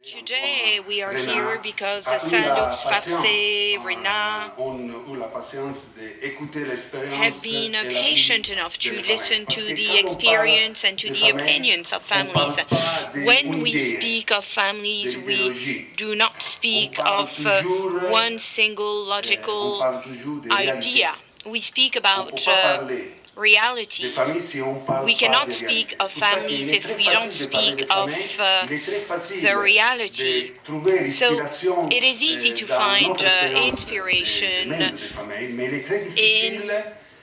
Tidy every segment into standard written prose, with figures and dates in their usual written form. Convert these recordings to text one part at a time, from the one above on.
Today we are here because Sallux, Fafce, Renat have been patient enough to listen to the experience and to the opinions of families. When we speak of families, we do not speak of one single logical idea. We speak about realities. We cannot speak of families if we don't speak of the reality. So it is easy to find inspiration in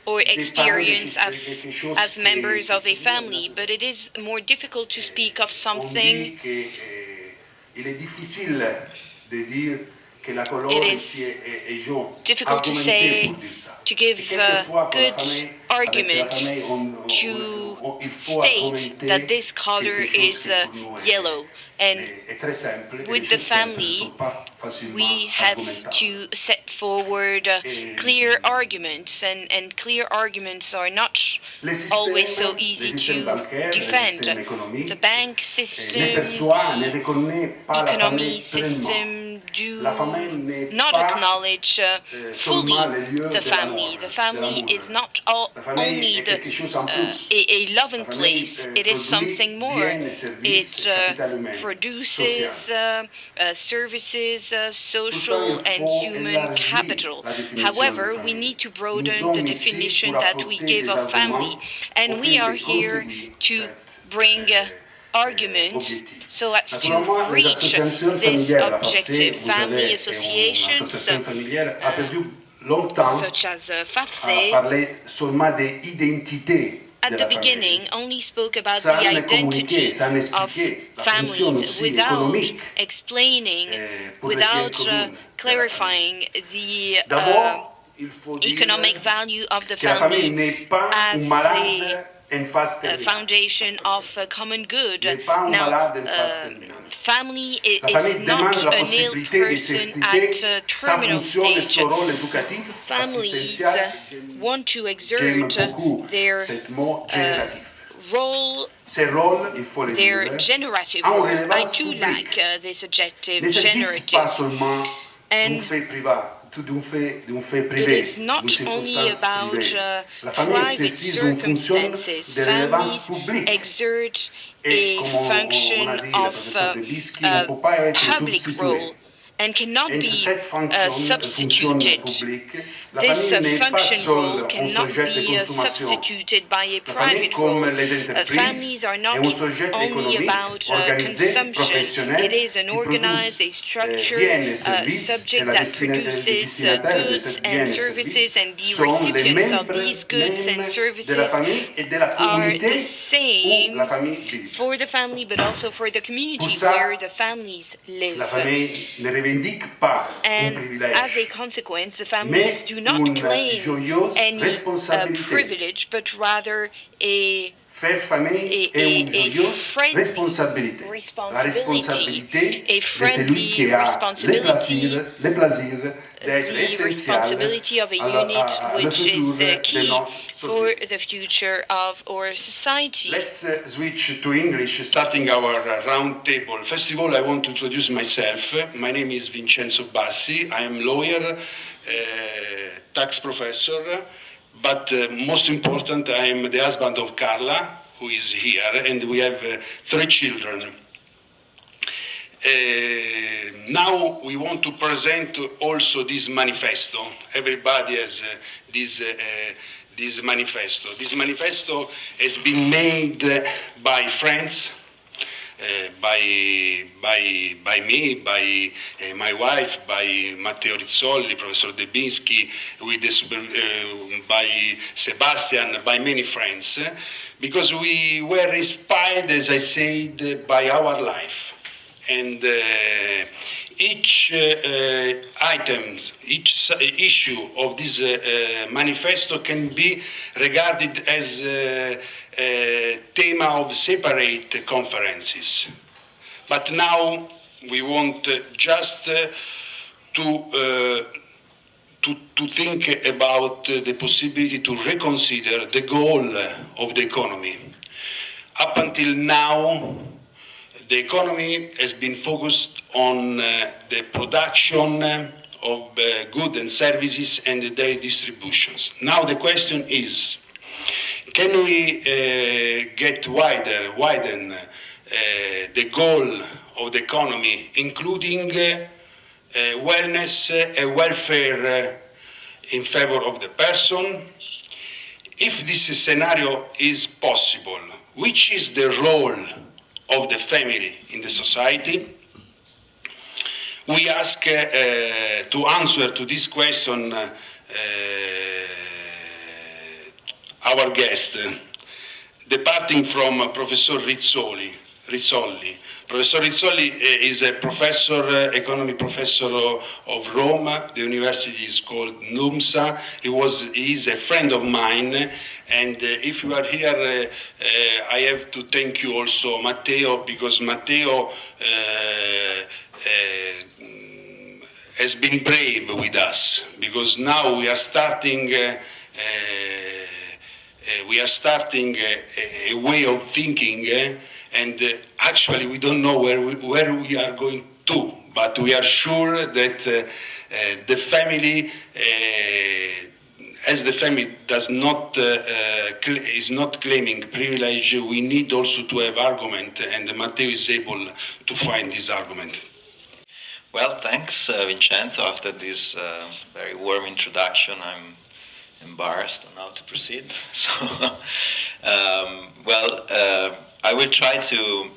or experience as members of a family, but it is more difficult to speak of something. It is difficult to say, to give good argument to state that this color is yellow. And with the family, we have to set forward clear arguments, and clear arguments are not always so easy to defend. The bank system, the economy system do not acknowledge fully the family. The family is not only a loving place, it is something more. It produces services, social and human capital. However, we need to broaden the definition that we give of family, and we are here to bring arguments so as to reach this objective. Family associations such as Fafce at the beginning only spoke about the identity of families without explaining, without clarifying the economic value of the family as a foundation of common good. Now, family is not a nil person at a terminal stage. Families want to exert their role, their generative role. I do like this adjective, generative. And it is not only about private circumstances. Families exert a function of public role and cannot be substituted. This function role cannot be substituted by a private role. Families are not only about consumption. It is an organized, a structured subject that produces goods and services, and the recipients of these goods and services are the same for the family, but also for the community where the families live. And as a consequence, the families do not claim any privilege, but rather a friendly responsibility, the responsibility of a unit which is key for the future of our society. Let's switch to English, starting our round table. First of all, I want to introduce myself. My name is Vincenzo Bassi. I am lawyer, tax professor, but most important, I am the husband of Carla, who is here, and we have 3 children. Now we want to present also this manifesto. Everybody has this manifesto. This manifesto has been made by friends, by me, by my wife, by Matteo Rizzoli, Professor Debinski, by Sebastian, by many friends, because we were inspired, as I said, by our life. And each item, each issue of this manifesto can be regarded as a theme of separate conferences. But now we want just to think about the possibility to reconsider the goal of the economy. Up until now, the economy has been focused on the production of goods and services and their distributions. Now the question is, can we widen the goal of the economy, including wellness and welfare in favor of the person? If this scenario is possible, which is the role of the family in the society? We ask to answer to this question our guest, departing from Professor Rizzoli. Professor Rizzoli is a professor, economy professor of Rome. The university is called NUMSA. He is a friend of mine, and if you are here, I have to thank you also, Matteo, because Matteo has been brave with us, because now we are starting a way of thinking, and actually we don't know where we are going to, but we are sure that the family, as the family is not claiming privilege, we need also to have argument, and Matteo is able to find this argument. Well, thanks, Vincenzo. After this very warm introduction, I'm embarrassed on how to proceed. So, I will try to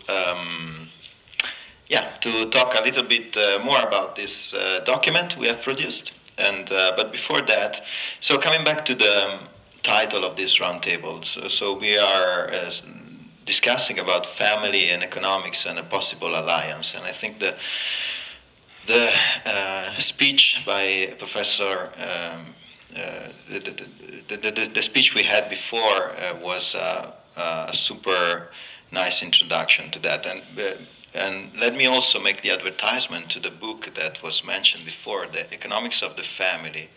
talk a little bit more about this document we have produced. And but before that, so coming back to the title of this roundtable, so we are discussing about family and economics and a possible alliance. And I think the speech by Professor. The speech we had before was a super nice introduction to that, and let me also make the advertisement to the book that was mentioned before, the Economics of the Family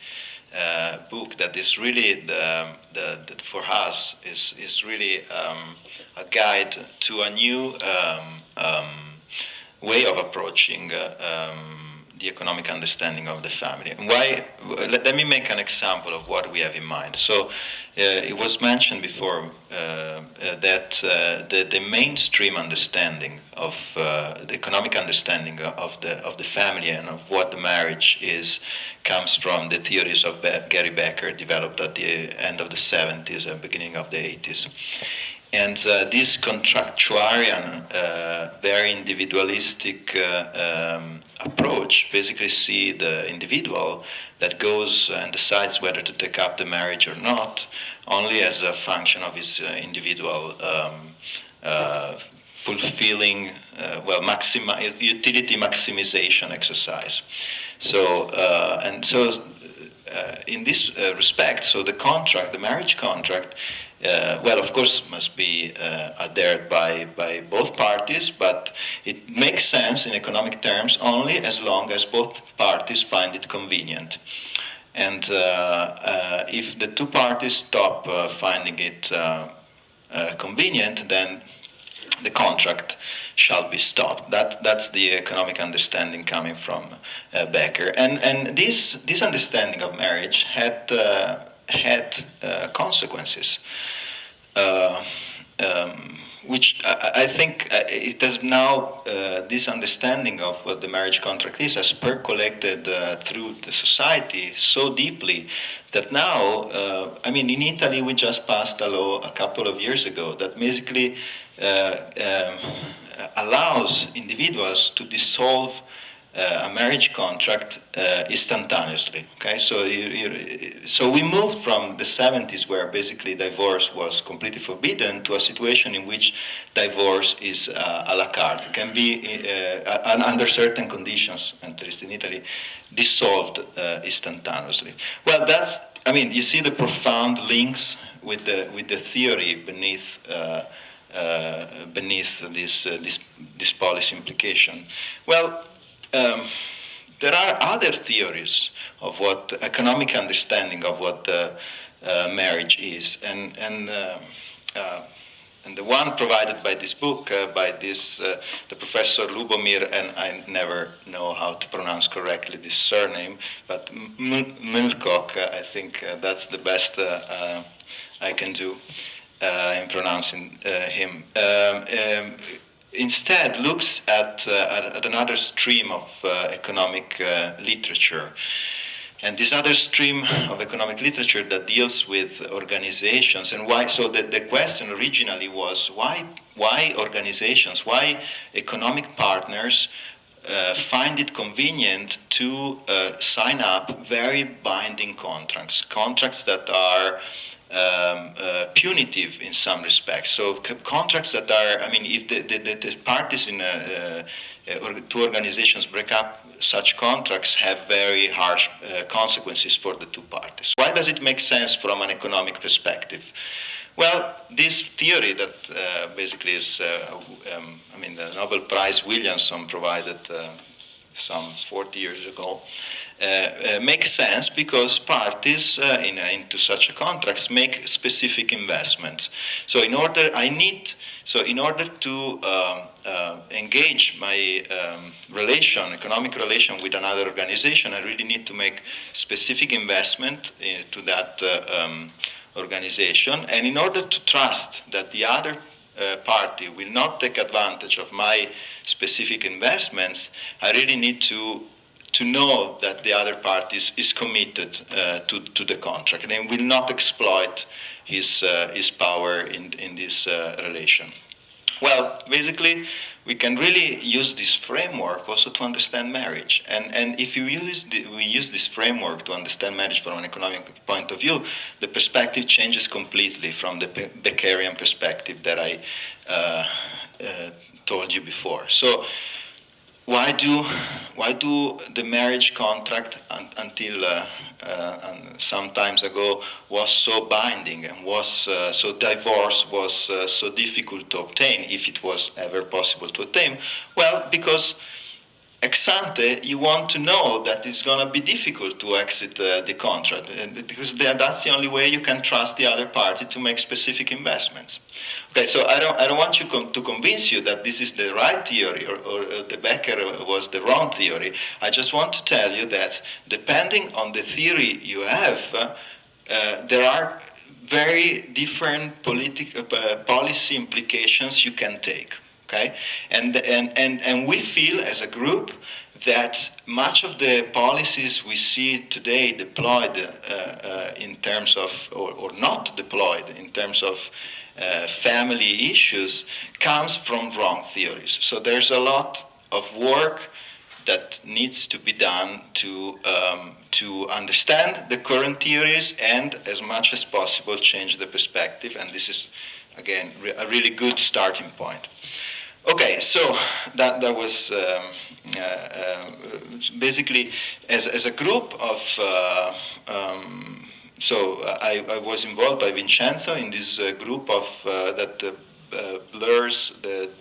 book, that is really for us is really a guide to a new way of approaching the economic understanding of the family. And why? Let me make an example of what we have in mind. So it was mentioned before that the mainstream understanding of the economic understanding of the family and of what the marriage is comes from the theories of Gary Becker, developed at the end of the 70s and beginning of the 80s. And this contractuarian, very individualistic approach basically see the individual that goes and decides whether to take up the marriage or not only as a function of his individual fulfilling, utility maximization exercise. So, in this respect, so the marriage contract, of course, must be adhered by both parties, but it makes sense in economic terms only as long as both parties find it convenient. And if the two parties stop finding it convenient, then the contract shall be stopped. That's the economic understanding coming from Becker. And this understanding of marriage had consequences, which I think it has now, this understanding of what the marriage contract is has percolated through the society so deeply that now, in Italy we just passed a law a couple of years ago that basically allows individuals to dissolve a marriage contract instantaneously. Okay, so we moved from the 70s, where basically divorce was completely forbidden, to a situation in which divorce is a la carte. It can be under certain conditions, at least in Italy, dissolved instantaneously. Well, you see the profound links with the theory beneath this policy implication. Well. There are other theories of what economic understanding of what marriage is, and And the one provided by this book, by this the Professor Lubomir, and I never know how to pronounce correctly this surname, but Milcock, I think that's the best I can do in pronouncing him. Instead, looks at another stream of economic literature. And this other stream of economic literature that deals with organizations and why. So the question originally was why organizations, why economic partners find it convenient to sign up very binding contracts that are punitive in some respects. So contracts that are, I mean, if the parties in two organizations break up, such contracts have very harsh consequences for the two parties. Why does it make sense from an economic perspective? Well, this theory that basically is, I mean, the Nobel Prize Williamson provided some 40 years ago, makes sense because parties into such contracts make specific investments. So in order to engage my economic relation with another organization, I really need to make specific investment to that organization. And in order to trust that the other party will not take advantage of my specific investments, I really need to know that the other party is committed to the contract and will not exploit his power in this relation. Well, basically, we can really use this framework also to understand marriage. And if we use this framework to understand marriage from an economic point of view, the perspective changes completely from the Beckerian perspective that I told you before. So why do the marriage contract until some times ago was so binding and was so divorce was so difficult to obtain, if it was ever possible to obtain? Well, because ex ante, you want to know that it's going to be difficult to exit the contract, because that's the only way you can trust the other party to make specific investments. Okay, so I don't want you to convince you that this is the right theory or the Becker was the wrong theory. I just want to tell you that depending on the theory you have, there are very different policy implications you can take. Okay, and we feel as a group that much of the policies we see today deployed in terms of, or not deployed in terms of family issues, comes from wrong theories. So there's a lot of work that needs to be done to understand the current theories and, as much as possible, change the perspective. And this is, again, a really good starting point. Okay, so that was basically as a group of. So I was involved by Vincenzo in this group of that blurs the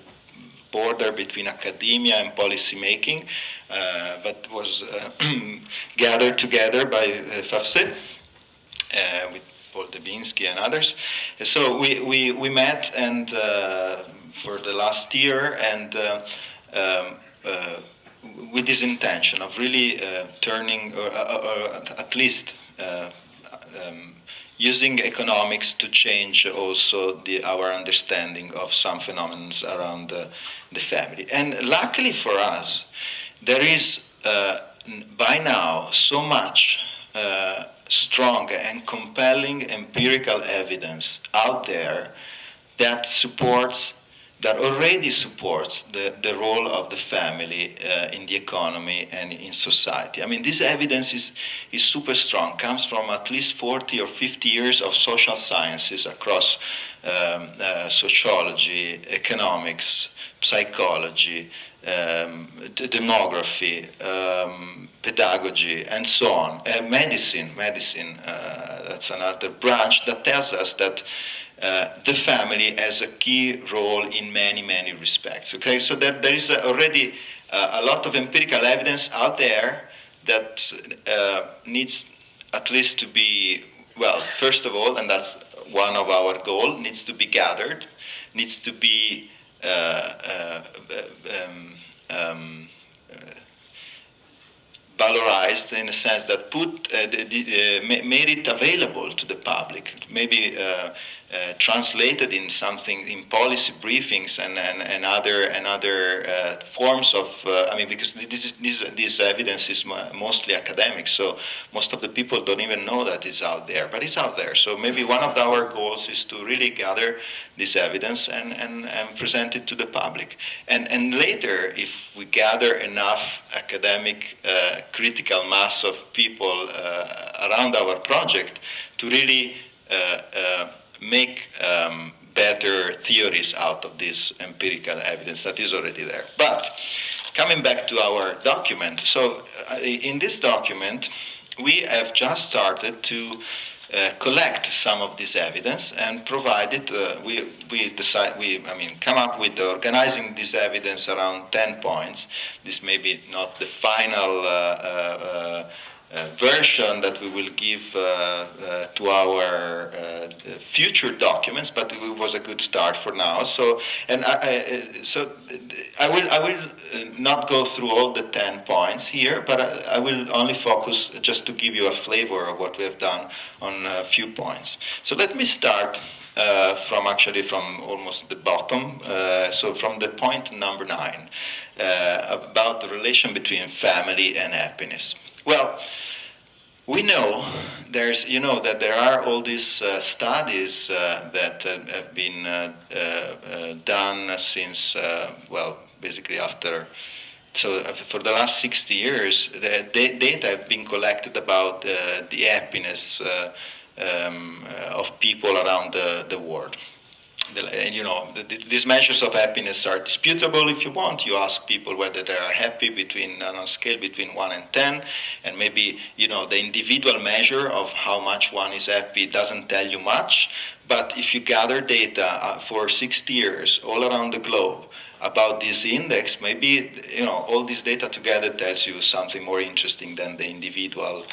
border between academia and policy making, but was gathered together by Fafce with Paul Debinsky and others. So we met and. For the last year, and with this intention of really turning, or at least using economics to change also our understanding of some phenomena around the family. And luckily for us, there is by now so much strong and compelling empirical evidence out there that already supports the role of the family in the economy and in society. I mean, this evidence is super strong, comes from at least 40 or 50 years of social sciences across sociology, economics, psychology, demography, pedagogy, and so on. Medicine, that's another branch that tells us that the family has a key role in many, many respects. Okay, so that there is already a lot of empirical evidence out there that needs at least to be, well, first of all, and that's one of our goals, needs to be gathered, needs to be valorized in a sense that made it available to the public, maybe translated in something in policy briefings and other forms of. I mean, because this evidence is mostly academic, so most of the people don't even know that it's out there, but it's out there. So maybe one of our goals is to really gather this evidence and present it to the public. And later, if we gather enough academic critical mass of people around our project to really make better theories out of this empirical evidence that is already there. But coming back to our document, so in this document, we have just started to collect some of this evidence and provide it. Come up with organizing this evidence around 10 points. This may be not the final version that we will give to our future documents, but it was a good start for now. So, I will not go through all the 10 points here, but I will only focus just to give you a flavor of what we have done on a few points. So let me start from almost the bottom, so from the point number 9, about the relation between family and happiness. Well, we know that there are all these studies that have been done since basically after. So for the last 60 years, the data have been collected about the happiness of people around the world. These measures of happiness are disputable if you want. You ask people whether they are happy on a scale between 1 and 10, and maybe, the individual measure of how much one is happy doesn't tell you much. But if you gather data for 60 years all around the globe about this index, maybe, all this data together tells you something more interesting than the individual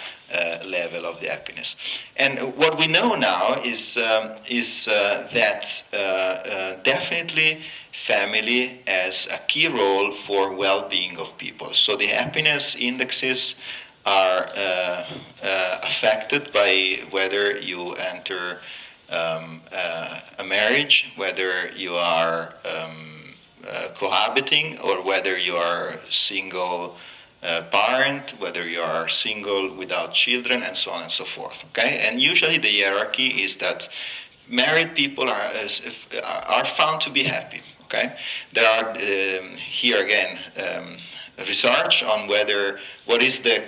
level of the happiness. And what we know now is that definitely family has a key role for well-being of people. So the happiness indexes are affected by whether you enter a marriage, whether you are cohabiting, or whether you are single parent, whether you are single without children, and so on and so forth. Okay, and usually the hierarchy is that married people are found to be happy. Okay, there are here again research on what is the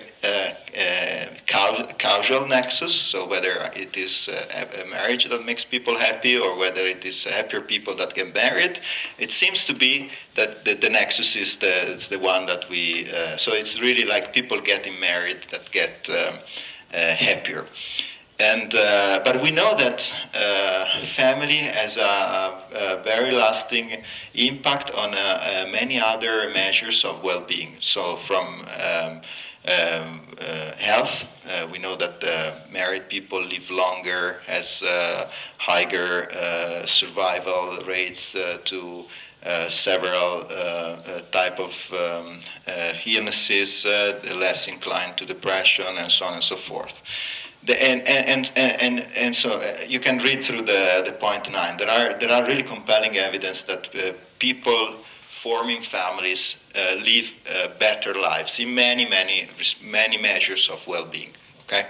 causal nexus, so whether it is a marriage that makes people happy or whether it is happier people that get married. It seems to be that the nexus is the one that we, so it's really like people getting married that get happier. And but we know that family has a very lasting impact on many other measures of well-being. So from health, we know that married people live longer, has higher survival rates to several type of illnesses, less inclined to depression, and so on and so forth. And so you can read through the point 9. There are really compelling evidence that people forming families live better lives in many measures of well-being. Okay,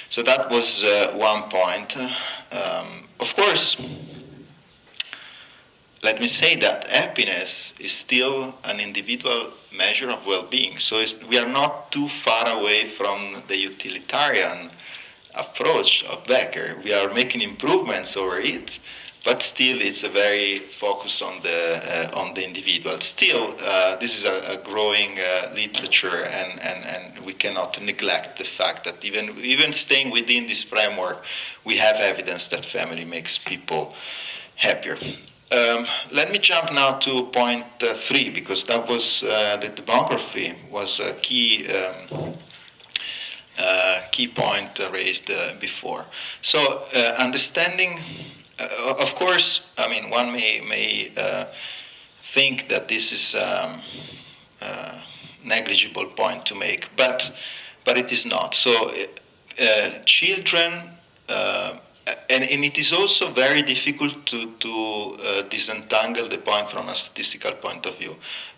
so that was one point. Of course, let me say that happiness is still an individual measure of well-being. So we are not too far away from the utilitarian approach of Becker. We are making improvements over it, but still it's a very focus on the individual. Still, this is a growing literature, and we cannot neglect the fact that even staying within this framework, we have evidence that family makes people happier. Let me jump now to point 3, because that was the demography was a key key point raised before. So understanding, of course, I mean, one may think that this is negligible point to make, but it is not. So children, and it is also very difficult to disentangle the point from a statistical point of view.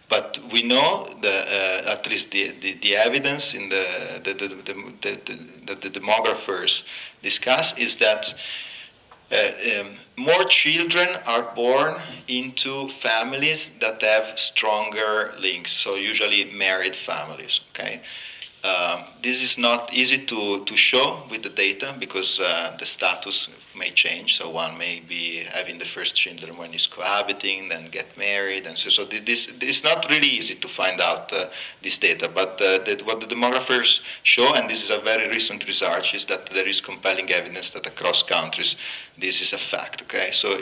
But we know at least the evidence in the demographers discuss is that more children are born into families that have stronger links, so usually married families, okay? This is not easy to show with the data because the status may change. So one may be having the first children when he's cohabiting, then get married, and so this is not really easy to find out this data. But what the demographers show, and this is a very recent research, is that there is compelling evidence that across countries this is a fact. Okay, so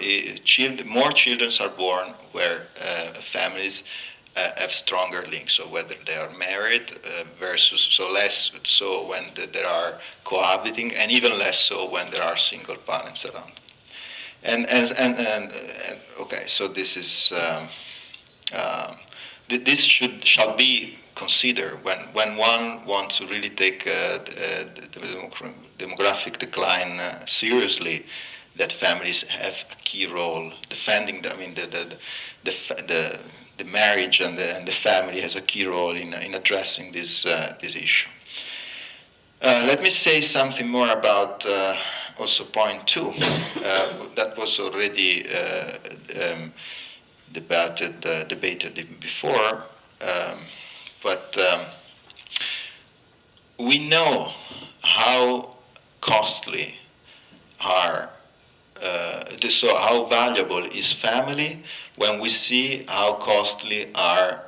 more children are born where families have stronger links, so whether they are married versus so less so when there are cohabiting, and even less so when there are single parents around. And okay, so this is this shall be considered when one wants to really take the demographic decline seriously. That families have a key role defending. The marriage and the family has a key role in addressing this issue. Let me say something more about also point 2 that was already debated before, but we know how costly are so how valuable is family when we see how costly are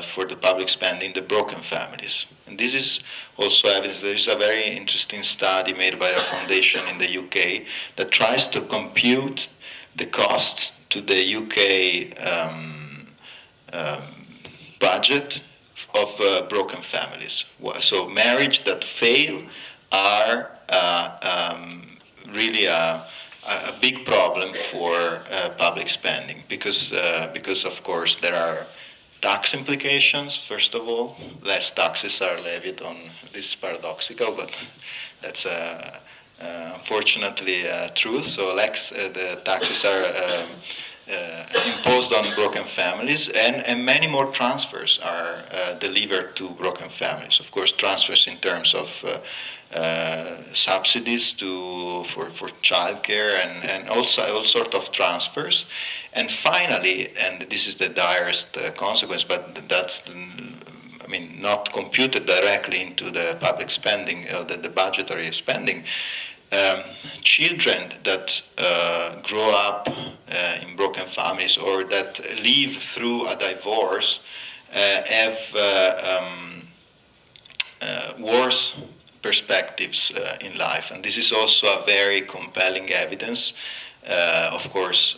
for the public spending the broken families. And this is also evidence. There is a very interesting study made by a foundation in the UK that tries to compute the costs to the UK budget of broken families. So marriage that fail are really a big problem for public spending because of course there are tax implications. First of all, less taxes are levied on. This is paradoxical, but that's unfortunately truth. So the taxes are imposed on broken families, and many more transfers are delivered to broken families. Of course, transfers in terms of subsidies for childcare and also all sort of transfers. And finally, and this is the direst consequence, but that's not computed directly into the public spending, the budgetary spending. Children that grow up in broken families or that live through a divorce have worse perspectives in life, and this is also a very compelling evidence. Of course,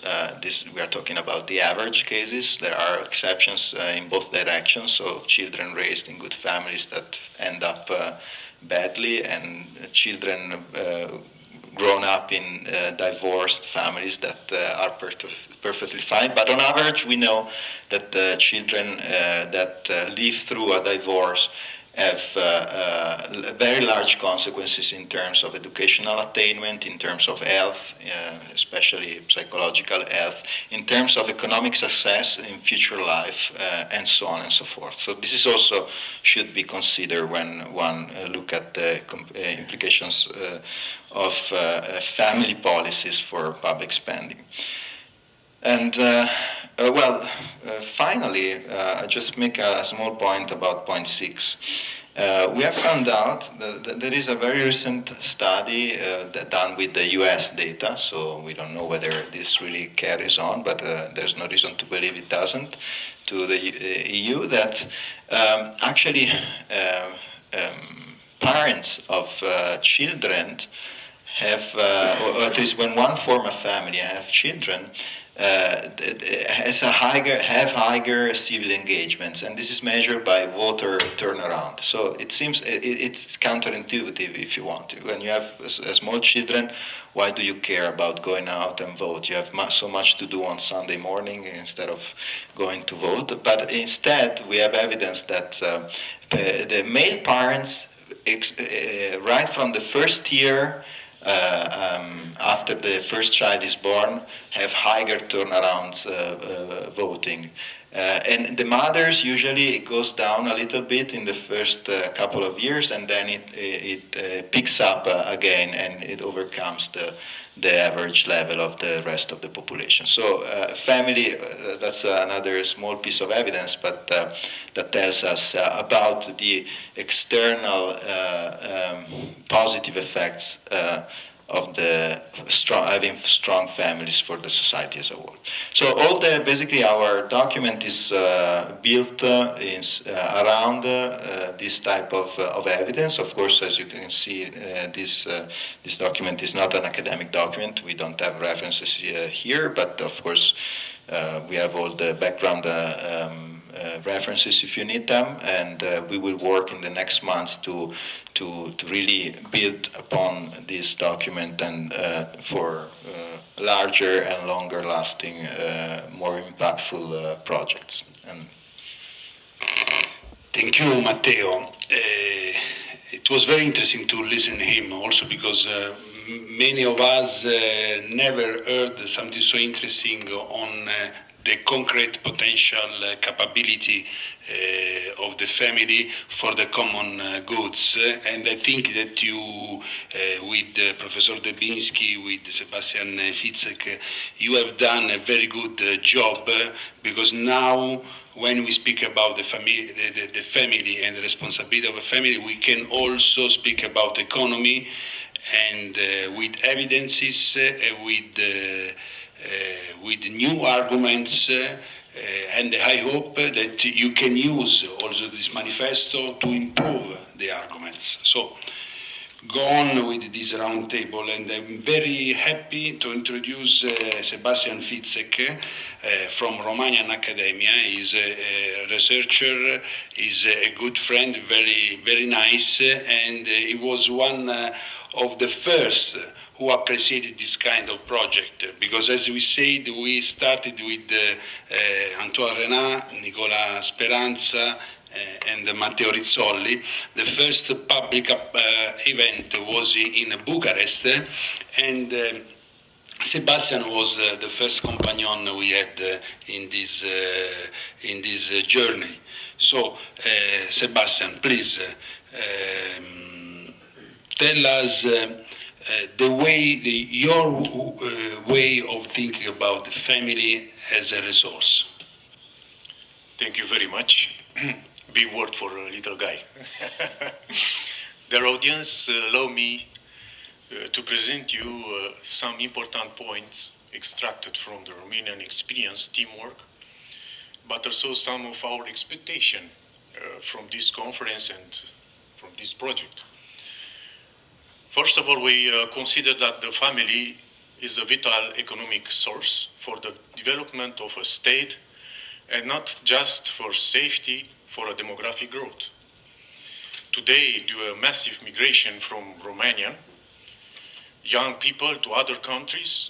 we are talking about the average cases. There are exceptions in both directions, so children raised in good families that end up badly, and children grown up in divorced families that are perfectly fine. But on average, we know that the children that live through a divorce have very large consequences in terms of educational attainment, in terms of health, especially psychological health, in terms of economic success in future life, and so on and so forth. So this is also should be considered when one look at the implications of family policies for public spending. And finally, I just make a small point about point 6. We have found out that there is a very recent study done with the US data, so we don't know whether this really carries on, but there's no reason to believe it doesn't, to the EU, that actually parents of children have, or at least when one form of family have children, have higher civil engagements, and this is measured by voter turnaround. So it seems it's counterintuitive, if you want to. When you have small children, why do you care about going out and vote? You have so much to do on Sunday morning instead of going to vote. But instead, we have evidence that the male parents, right from the first year after the first child is born, have higher turnarounds voting. And the mothers, usually it goes down a little bit in the first couple of years, and then it picks up again, and it overcomes the average level of the rest of the population. So family, that's another small piece of evidence, but that tells us about the external positive effects of having strong families for the society as a whole. So basically our document is built around this type of evidence. Of course, as you can see, this document is not an academic document. We don't have references here, but of course we have all the background references if you need them, and we will work in the next months to really build upon this document and for larger and longer lasting, more impactful projects. And thank you, Matteo. It was very interesting to listen to him also because many of us never heard something so interesting on the concrete potential capability of the family for the common goods. And I think that you, with Professor Debinski, with Sebastian Fitzek, you have done a very good job because now when we speak about the family and the responsibility of a family, we can also speak about economy and with evidences, with new arguments, and I hope that you can use also this manifesto to improve the arguments. So go on with this round table, and I'm very happy to introduce Sebastian Fitzek from Romanian Academia. He's a researcher, he's a good friend, very, very nice, and he was one of the first who appreciated this kind of project, because as we said, we started with Antoine Renat, Nicola Speranza, and Matteo Rizzoli. The first public event was in Bucharest, and Sebastian was the first companion we had in this journey. So, Sebastian, please tell us your way of thinking about the family as a resource. Thank you very much. Big word for a little guy. Dear audience, allow me to present you some important points extracted from the Romanian experience, teamwork, but also some of our expectation from this conference and from this project. First of all, we consider that the family is a vital economic source for the development of a state and not just for safety, for a demographic growth. Today, due to a massive migration from Romania, young people to other countries,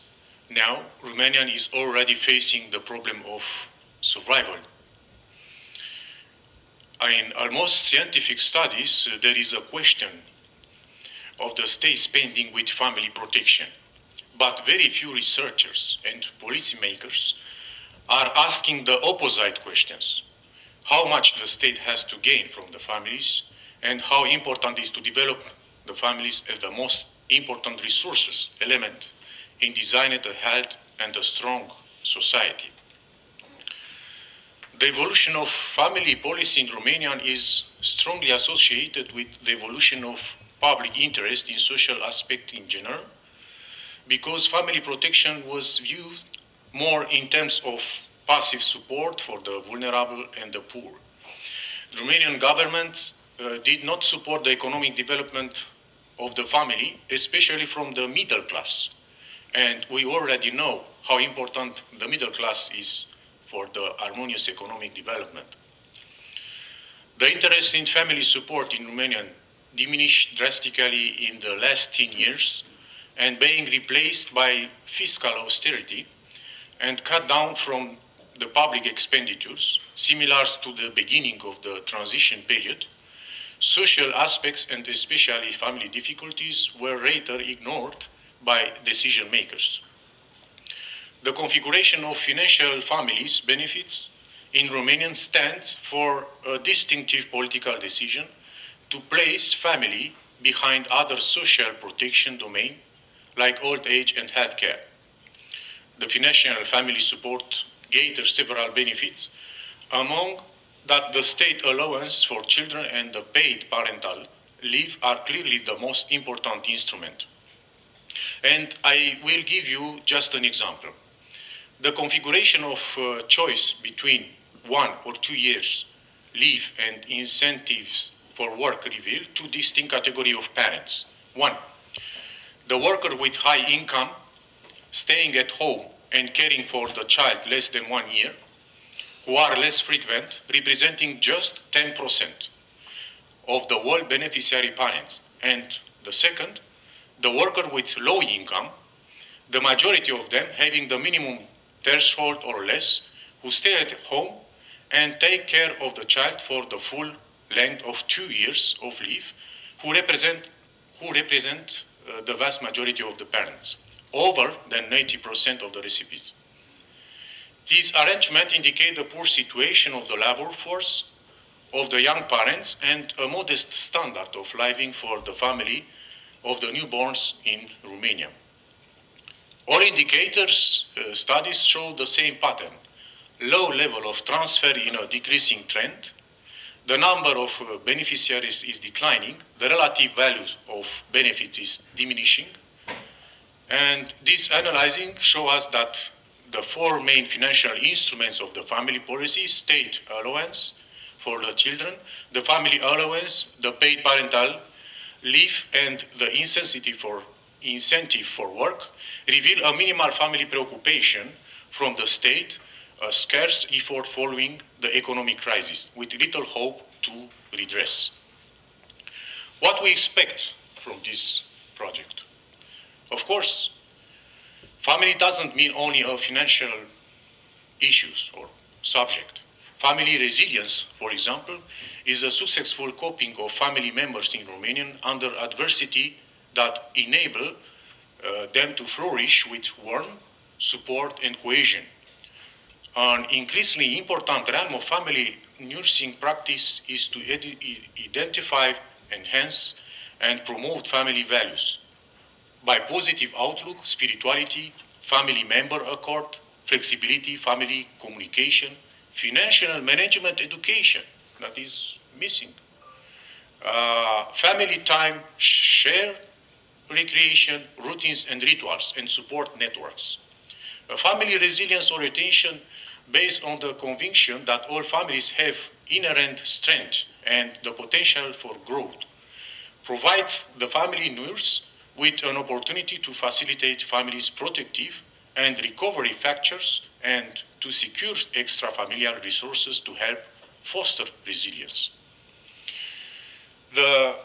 now Romania is already facing the problem of survival. In almost scientific studies, there is a question of the state spending with family protection. But very few researchers and policymakers are asking the opposite questions. How much the state has to gain from the families, and how important is to develop the families as the most important resources element in designing a healthy and a strong society. The evolution of family policy in Romania is strongly associated with the evolution of public interest in social aspects in general, because family protection was viewed more in terms of passive support for the vulnerable and the poor. The Romanian government did not support the economic development of the family, especially from the middle class. And we already know how important the middle class is for the harmonious economic development. The interest in family support in Romania diminished drastically in the last 10 years and being replaced by fiscal austerity and cut down from the public expenditures, similar to the beginning of the transition period. Social aspects and especially family difficulties were later ignored by decision makers. The configuration of financial families benefits in Romania stands for a distinctive political decision to place family behind other social protection domains like old age and healthcare. The financial family support gathers several benefits, among that the state allowance for children and the paid parental leave are clearly the most important instrument. And I will give you just an example. The configuration of choice between 1 or 2 years leave and incentives for work reveal two distinct categories of parents. One, the worker with high income staying at home and caring for the child less than 1 year, who are less frequent, representing just 10% of the whole beneficiary parents. And the second, the worker with low income, the majority of them having the minimum threshold or less, who stay at home and take care of the child for the full length of 2 years of leave, who represent the vast majority of the parents, over than 90% of the recipients. These arrangements indicate the poor situation of the labor force, of the young parents, and a modest standard of living for the family of the newborns in Romania. All indicators, studies show the same pattern. Low level of transfer in a decreasing trend, the number of beneficiaries is declining, the relative values of benefits is diminishing, and this analyzing shows us that the four main financial instruments of the family policy, state allowance for the children, the family allowance, the paid parental leave, and the incentive for work, reveal a minimal family preoccupation from the state, a scarce effort following the economic crisis, with little hope to redress. What we expect from this project? Of course, family doesn't mean only a financial issues or subject. Family resilience, for example, is a successful coping of family members in Romania under adversity that enable them to flourish with warmth, support, and cohesion. An increasingly important realm of family nursing practice is to identify, enhance, and promote family values by positive outlook, spirituality, family member accord, flexibility, family communication, financial management education, that is missing, family time, share, recreation, routines and rituals, and support networks. A family resilience orientation based on the conviction that all families have inherent strength and the potential for growth, provides the family nurse with an opportunity to facilitate families' protective and recovery factors and to secure extra-familial resources to help foster resilience. The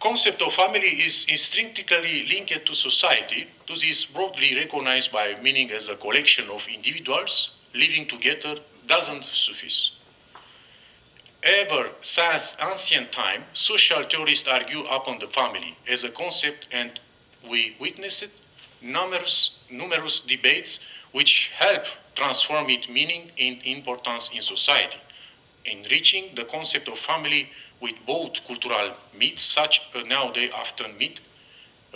concept of family is intrinsically linked to society. This is broadly recognized by meaning as a collection of individuals living together doesn't suffice. Ever since ancient time, social theorists argue upon the family as a concept, and we witnessed numerous debates which help transform its meaning and importance in society, enriching the concept of family with both cultural myths, such as nowadays often myth,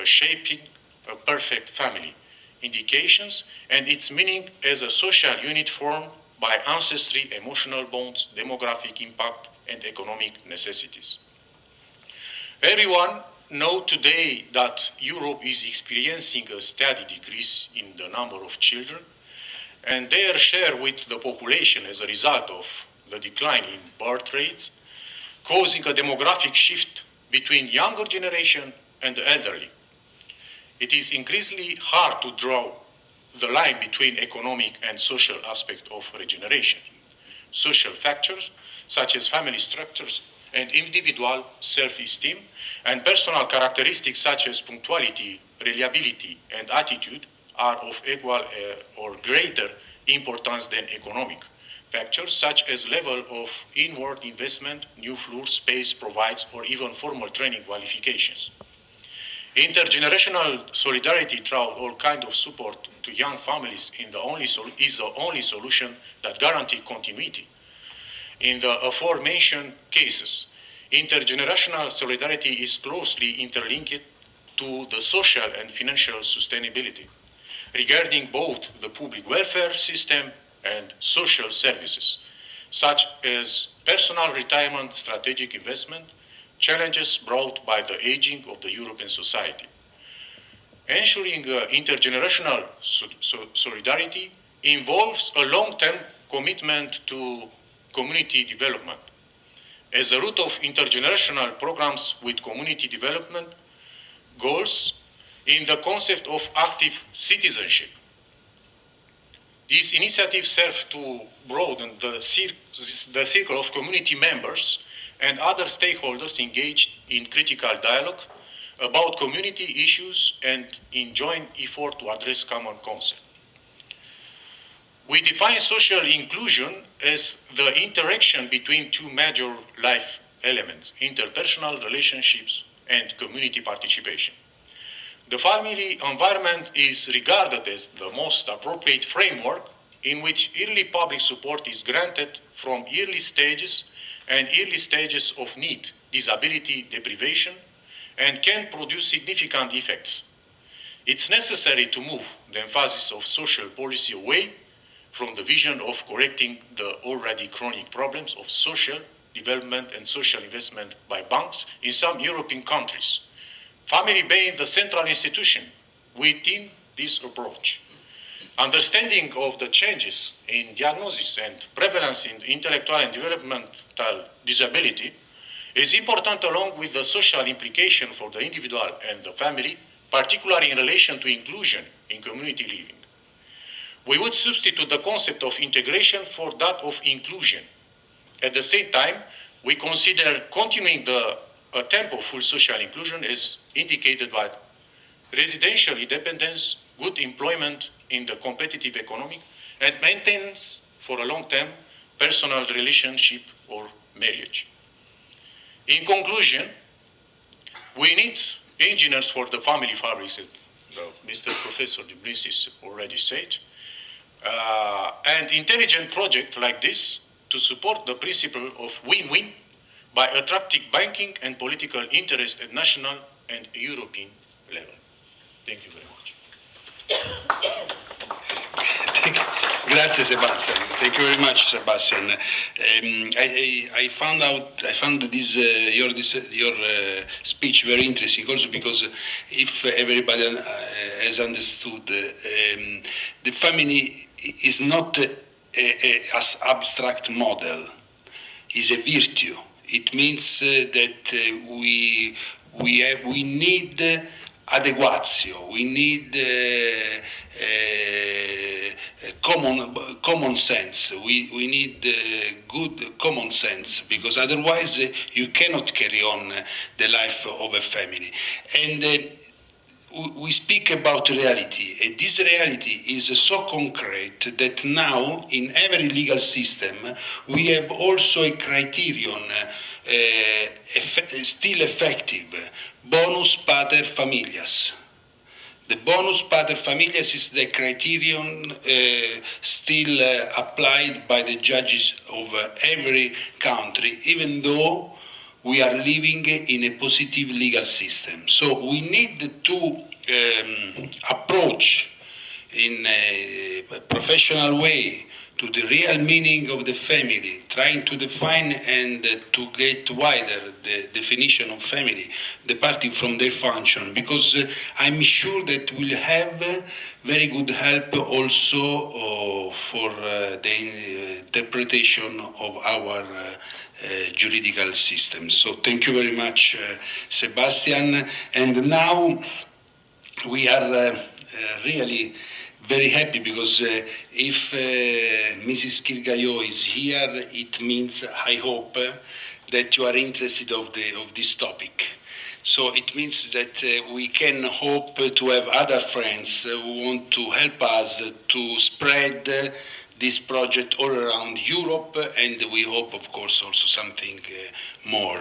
shaping a perfect family, indications, and its meaning as a social unit formed by ancestry, emotional bonds, demographic impact, and economic necessities. Everyone knows today that Europe is experiencing a steady decrease in the number of children, and their share with the population as a result of the decline in birth rates, causing a demographic shift between younger generation and the elderly. It is increasingly hard to draw the line between economic and social aspect of regeneration. Social factors, such as family structures and individual self-esteem, and personal characteristics such as punctuality, reliability, and attitude are of equal or greater importance than economic factors such as level of inward investment, new floor space provides, or even formal training qualifications. Intergenerational solidarity throughout all kinds of support to young families is the only solution that guarantees continuity. In the aforementioned cases, intergenerational solidarity is closely interlinked to the social and financial sustainability, regarding both the public welfare system and social services, such as personal retirement strategic investment, challenges brought by the aging of the European society. Ensuring intergenerational solidarity involves a long-term commitment to community development. As a root of intergenerational programs with community development goals in the concept of active citizenship. These initiatives serve to broaden the circle of community members and other stakeholders engaged in critical dialogue about community issues and in joint effort to address common concerns. We define social inclusion as the interaction between two major life elements, interpersonal relationships and community participation. The family environment is regarded as the most appropriate framework in which early public support is granted from early stages of need, disability, deprivation, and can produce significant effects. It's necessary to move the emphasis of social policy away from the vision of correcting the already chronic problems of social development and social investment by banks in some European countries. Family being the central institution within this approach. Understanding of the changes in diagnosis and prevalence in intellectual and developmental disability is important along with the social implication for the individual and the family, particularly in relation to inclusion in community living. We would substitute the concept of integration for that of inclusion. At the same time, we consider continuing the attempt of full social inclusion as indicated by residential independence, good employment in the competitive economy, and maintenance for a long-term personal relationship or marriage. In conclusion, we need engineers for the family fabrics, as Mr. Professor de Blinsis already said, and intelligent projects like this to support the principle of win-win by attracting banking and political interest at national and European level. Thank you very much. Grazie Sebastian. Thank you very much, Sebastian. I found this your speech very interesting, also because if everybody has understood, the family is not as abstract model, is a virtue. It means that we need adequatio, we need common sense, we need good common sense, because otherwise you cannot carry on the life of a family. And we speak about reality, and this reality is so concrete that now in every legal system we have also a criterion still effective, bonus pater familias. The bonus pater familias is the criterion still applied by the judges of every country, even though we are living in a positive legal system. So we need to approach in a professional way to the real meaning of the family, trying to define and to get wider the definition of family, departing from their function, because I'm sure that will have very good help also for the interpretation of our juridical system. So thank you very much, Sebastian. And now we are really very happy because if Mrs. Kirgayo is here, it means, I hope, that you are interested of this topic. So it means that we can hope to have other friends who want to help us to spread this project all around Europe, and we hope, of course, also something more.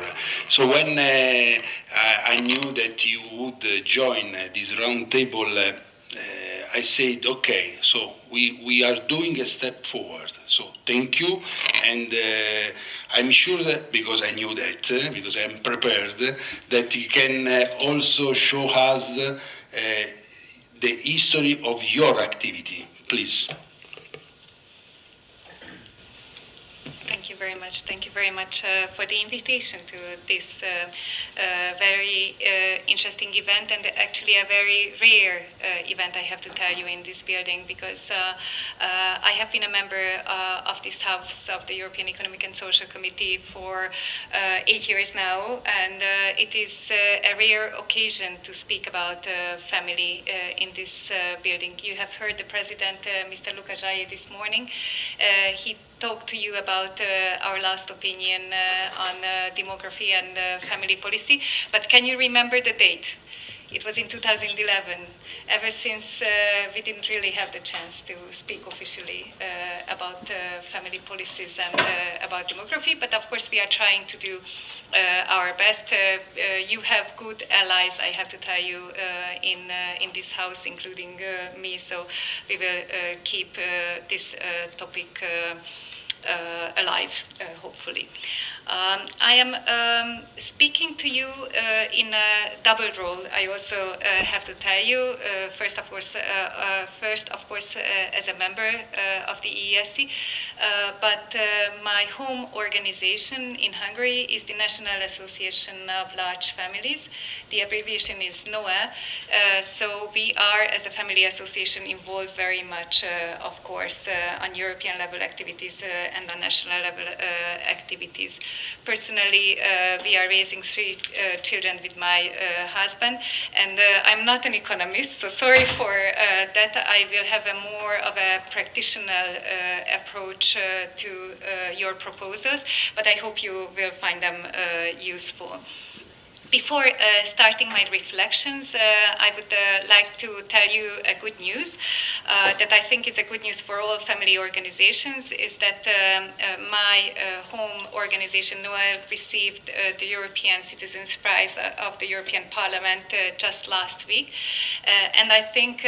So when I knew that you would join this round table, I said, okay, so we are doing a step forward. So thank you, and I'm sure that, because I knew that, because I'm prepared, that you can also show us the history of your activity. Please. Thank you very much. Thank you very much for the invitation to this very interesting event, and actually a very rare event, I have to tell you, in this building, because I have been a member of this house of the European Economic and Social Committee for 8 years now, and it is a rare occasion to speak about family in this building. You have heard the president, Mr. Lukajaye, this morning. He talk to you about our last opinion on demography and family policy, but can you remember the date? It was in 2011. Ever since, we didn't really have the chance to speak officially about family policies and about demography, but of course we are trying to do our best. You have good allies, I have to tell you, in this house, including me, so we will keep this topic alive, hopefully. I am speaking to you in a double role. I also have to tell you, first, of course, as a member of the EESC, but my home organization in Hungary is the National Association of Large Families. The abbreviation is NOA. So we are, as a family association, involved very much, of course, on European level activities and on national level activities. Personally, we are raising 3 children with my husband, and I'm not an economist, so sorry for that. I will have a more of a practitioner approach to your proposals, but I hope you will find them useful. Before starting my reflections, I would like to tell you a good news that I think is a good news for all family organizations, is that my home organization, Noel, received the European Citizens Prize of the European Parliament just last week. And I think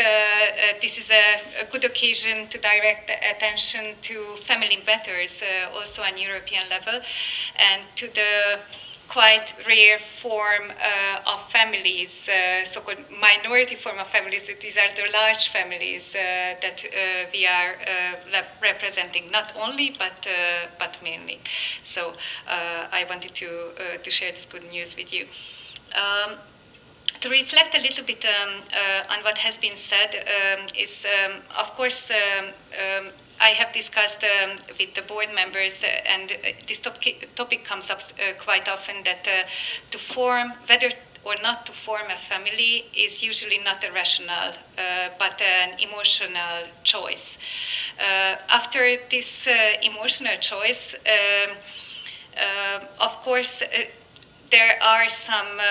this is a good occasion to direct attention to family matters also on European level, and to the quite rare form of families, so-called minority form of families. These are the large families that we are representing, not only, but mainly. So I wanted to share this good news with you. To reflect a little bit on what has been said is, of course, I have discussed with the board members, and this topic comes up quite often, that to form, whether or not to form a family is usually not a rational, but an emotional choice. After this emotional choice, of course, there are some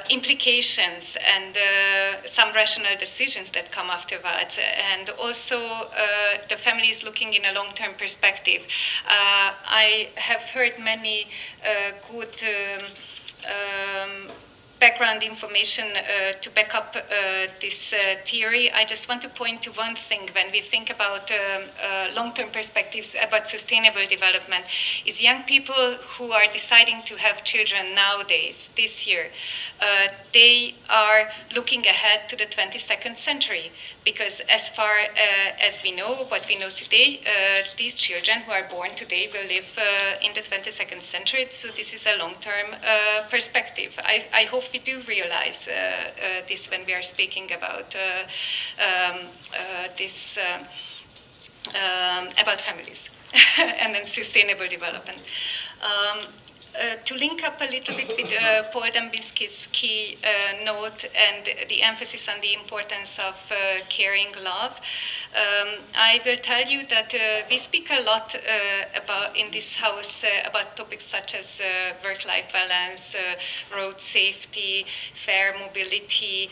implications and some rational decisions that come afterwards, and also the family is looking in a long-term perspective. I have heard many good background information to back up this theory. I just want to point to one thing when we think about long-term perspectives about sustainable development, is young people who are deciding to have children nowadays, this year, they are looking ahead to the 22nd century, because as far as we know, what we know today, these children who are born today will live in the 22nd century, so this is a long-term perspective. I hope we do realize this when we are speaking about this, about families and then sustainable development. To link up a little bit with Paul Dambisky's key note and the emphasis on the importance of caring love, I will tell you that we speak a lot about in this house about topics such as work-life balance, road safety, fair mobility,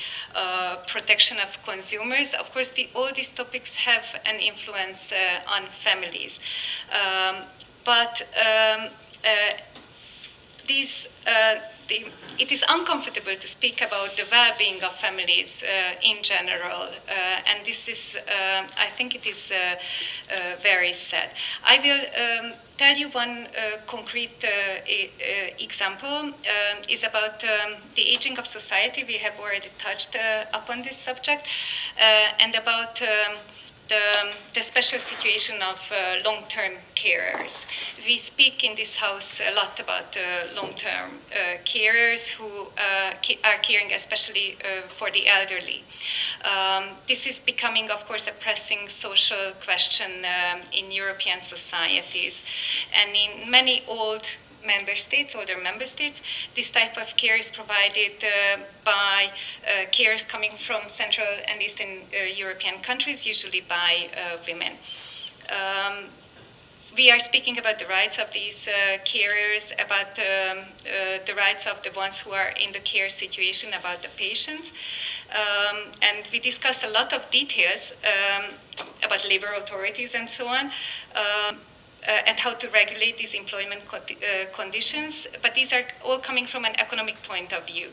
protection of consumers. Of course, all these topics have an influence on families, but it is uncomfortable to speak about the well-being of families in general, and this is, I think it is very sad. I will tell you one concrete example, is about the aging of society. We have already touched upon this subject, and about the special situation of long-term carers. We speak in this house a lot about long-term carers who are caring especially for the elderly. This is becoming, of course, a pressing social question in European societies. And in many older member states, this type of care is provided by carers coming from Central and Eastern European countries, usually by women. We are speaking about the rights of these carers, about the rights of the ones who are in the care situation, about the patients. And we discuss a lot of details about labor authorities and so on. And how to regulate these employment conditions, but these are all coming from an economic point of view.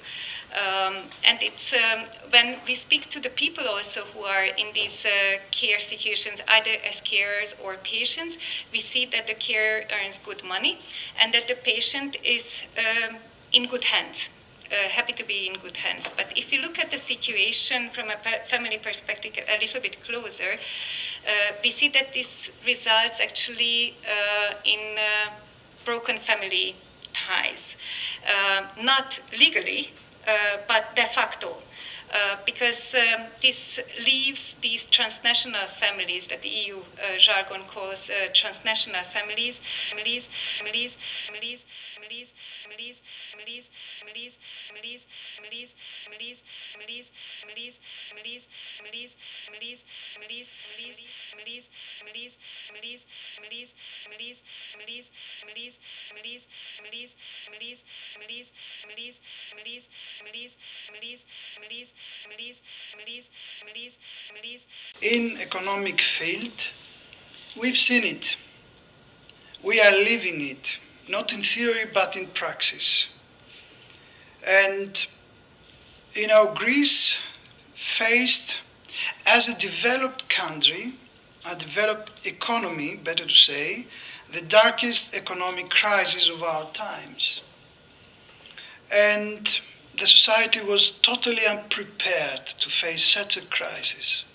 And it's when we speak to the people also who are in these care situations, either as carers or patients, we see that the carer earns good money and that the patient is in good hands. Happy to be in good hands. But if you look at the situation from a family perspective a little bit closer, we see that this results actually in broken family ties. Not legally, but de facto. Because this leaves these transnational families that the EU jargon calls transnational families, in economic field, we've seen it. We are living it, not in theory, but in praxis. And, Greece faced, as a developed country, a developed economy, better to say, the darkest economic crisis of our times. And the society was totally unprepared to face such a crisis.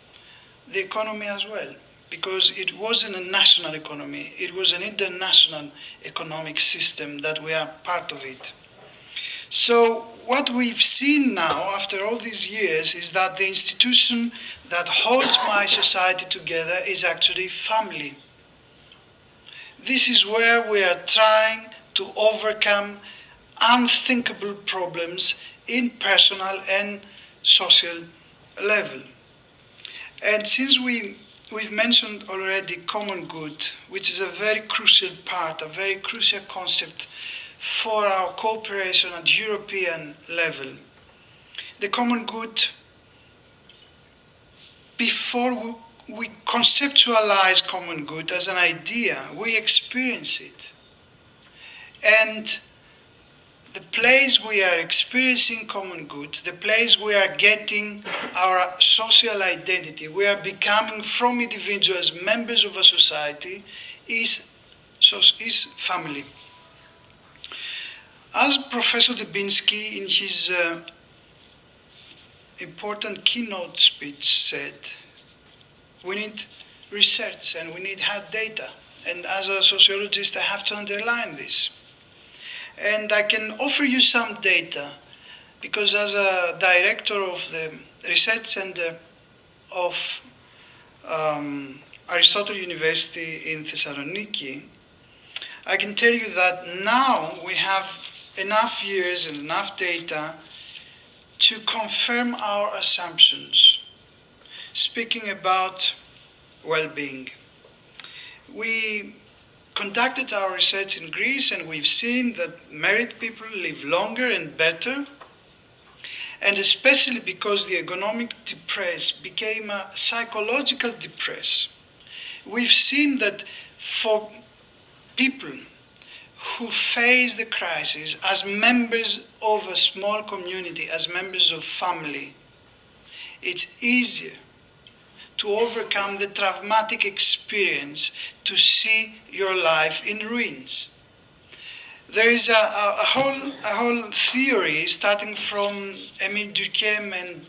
The economy as well, because it wasn't a national economy, it was an international economic system that we are part of it. So what we've seen now, after all these years, is that the institution that holds my society together is actually family. This is where we are trying to overcome unthinkable problems in personal and social level. And since we've mentioned already common good, which is a very crucial part, a very crucial concept for our cooperation at European level. The common good, before we conceptualize common good as an idea, we experience it. And the place we are experiencing common good, the place we are getting our social identity, we are becoming from individuals members of a society, is family. As Professor Dubinsky in his important keynote speech said, we need research and we need hard data. And as a sociologist, I have to underline this. And I can offer you some data because as a director of the Research Center of Aristotle University in Thessaloniki, I can tell you that now we have enough years and enough data to confirm our assumptions, speaking about well-being. We conducted our research in Greece and we've seen that married people live longer and better, and especially because the economic depress became a psychological depress. We've seen that for people who face the crisis as members of a small community, as members of family, it's easier to overcome the traumatic experience to see your life in ruins. There is a whole theory starting from Émile Durkheim and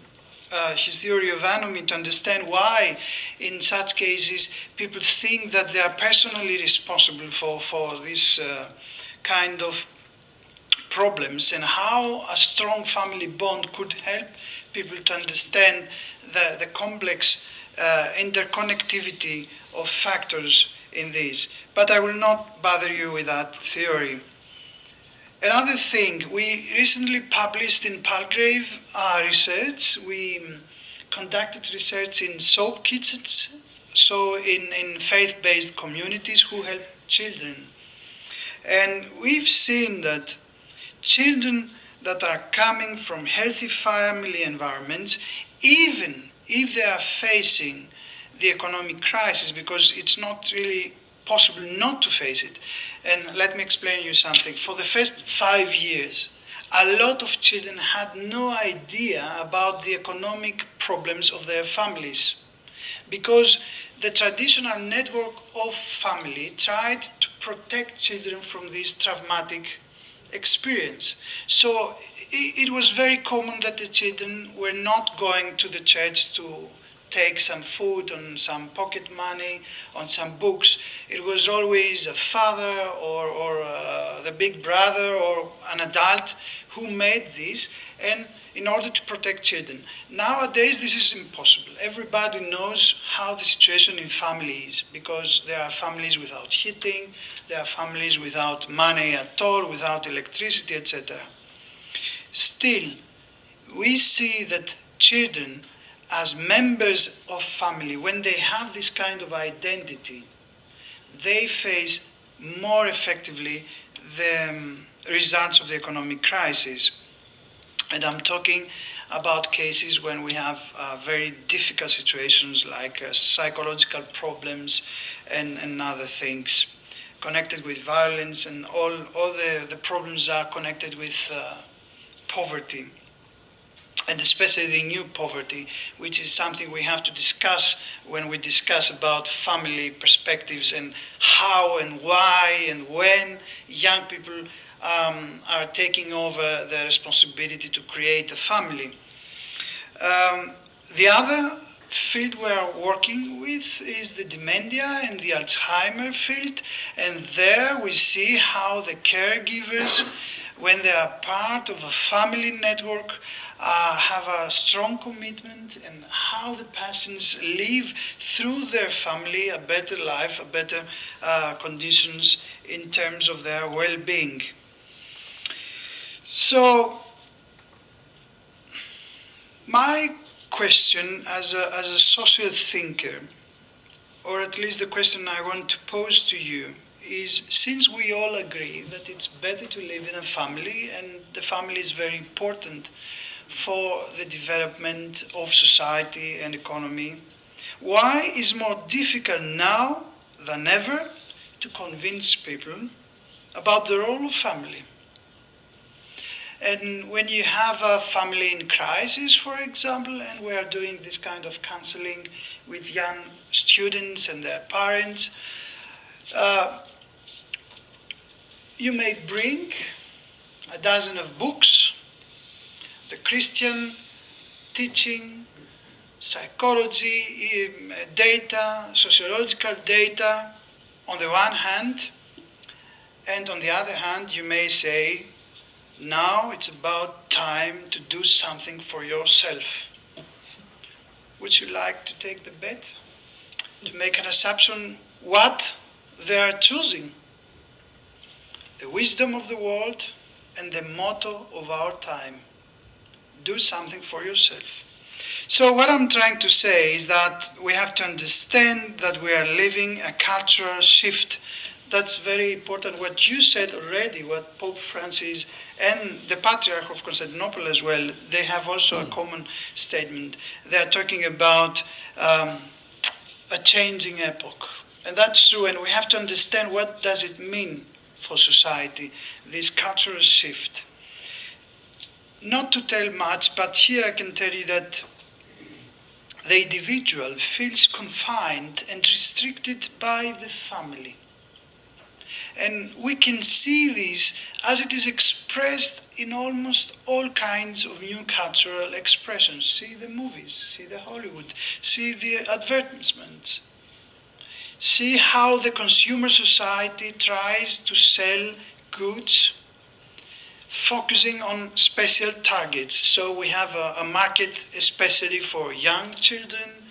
his theory of anomie to understand why in such cases people think that they are personally responsible for this kind of problems, and how a strong family bond could help people to understand the complex interconnectivity of factors in this. But I will not bother you with that theory. Another thing, we recently published in Palgrave research. We conducted research in soap kitchens, so in faith-based communities who help children. And we've seen that children that are coming from healthy family environments, even if they are facing the economic crisis, because it's not really possible not to face it. And let me explain you something. For the first 5 years, a lot of children had no idea about the economic problems of their families, because the traditional network of family tried to protect children from this traumatic experience. So it was very common that the children were not going to the church to take some food, on some pocket money, on some books. It was always a father or the big brother or an adult who made this, and in order to protect children. Nowadays, this is impossible. Everybody knows how the situation in family is, because there are families without heating, there are families without money at all, without electricity, etc. Still, we see that children, as members of family, when they have this kind of identity, they face more effectively the results of the economic crisis. And I'm talking about cases when we have very difficult situations like psychological problems and other things connected with violence, and all the problems are connected with poverty. And especially the new poverty, which is something we have to discuss when we discuss about family perspectives and how and why and when young people are taking over the responsibility to create a family. The other field we are working with is the dementia and the Alzheimer field, and there we see how the caregivers, when they are part of a family network, have a strong commitment, and how the persons live through their family a better life, a better conditions in terms of their well-being. So, my question as a social thinker, or at least the question I want to pose to you, is, since we all agree that it's better to live in a family, and the family is very important for the development of society and economy, why is it more difficult now than ever to convince people about the role of family? And when you have a family in crisis, for example, and we are doing this kind of counseling with young students and their parents, you may bring a dozen of books, the Christian teaching, psychology, data, sociological data, on the one hand, and on the other hand, you may say, now it's about time to do something for yourself. Would you like to take the bet? To make an assumption what they are choosing? The wisdom of the world and the motto of our time. Do something for yourself. So what I'm trying to say is that we have to understand that we are living a cultural shift. That's very important. What you said already, what Pope Francis and the Patriarch of Constantinople as well, they have also a common statement. They are talking about a changing epoch. And that's true, and we have to understand what does it mean for society, this cultural shift. Not to tell much, but here I can tell you that the individual feels confined and restricted by the family. And we can see this as it is expressed in almost all kinds of new cultural expressions. See the movies, see the Hollywood, see the advertisements. See how the consumer society tries to sell goods focusing on special targets. So we have a market especially for young children,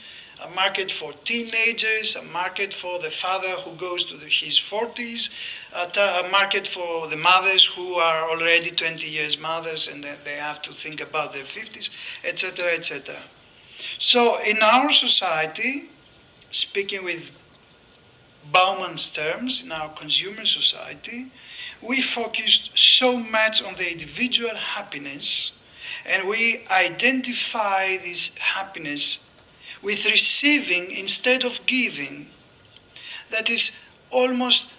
a market for teenagers, a market for the father who goes to his 40s, a market for the mothers who are already 20 years mothers and they have to think about their 50s, etc., etc. So in our society, speaking with Bauman's terms, in our consumer society, we focused so much on the individual happiness, and we identify this happiness with receiving instead of giving. That is almost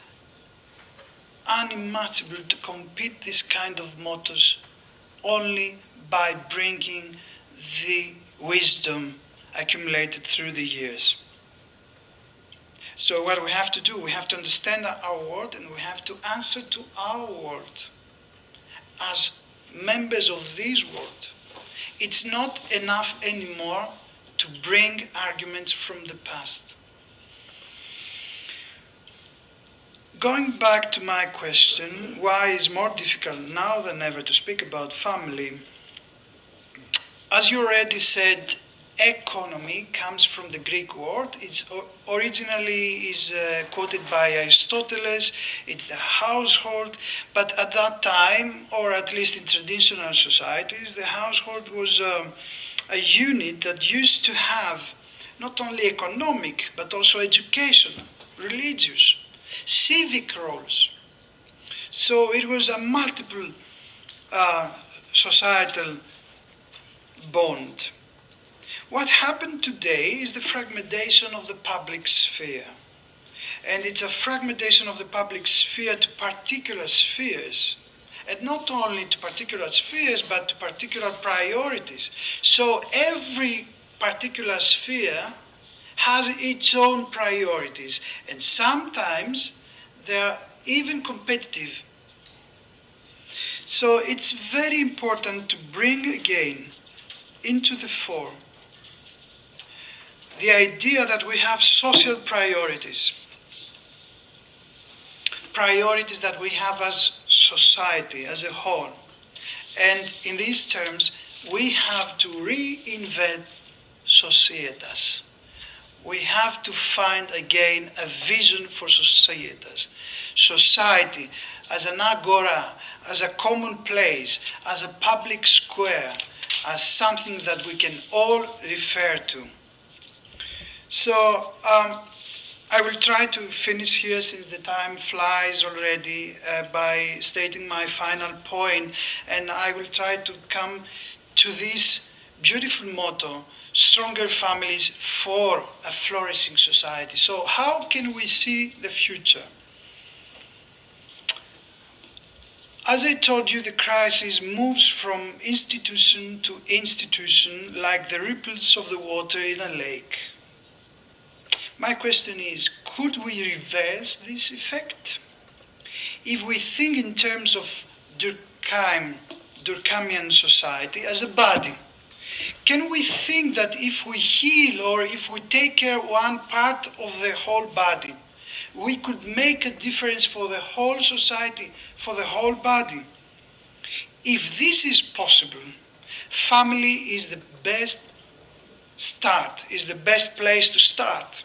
unimaginable to compete this kind of mottos only by bringing the wisdom accumulated through the years. So what we have to do, we have to understand our world and we have to answer to our world as members of this world. It's not enough anymore to bring arguments from the past. Going back to my question, why is it more difficult now than ever to speak about family? As you already said, economy comes from the Greek word. It's originally is quoted by Aristotle. It's the household, but at that time, or at least in traditional societies, the household was a unit that used to have not only economic but also educational, religious, civic roles. So it was a multiple societal bond. What happened today is the fragmentation of the public sphere. And it's a fragmentation of the public sphere to particular spheres. And not only to particular spheres, but to particular priorities. So every particular sphere has its own priorities. And sometimes they're even competitive. So it's very important to bring again into the fore the idea that we have social priorities, priorities that we have as society, as a whole. And in these terms, we have to reinvent societas. We have to find again a vision for societas. Society as an agora, as a common place, as a public square, as something that we can all refer to. So I will try to finish here, since the time flies already, by stating my final point, and I will try to come to this beautiful motto, stronger families for a flourishing society. So how can we see the future? As I told you, the crisis moves from institution to institution like the ripples of the water in a lake. My question is, could we reverse this effect? If we think in terms of Durkheimian society as a body, can we think that if we heal or if we take care of one part of the whole body, we could make a difference for the whole society, for the whole body? If this is possible, family is the best start, is the best place to start.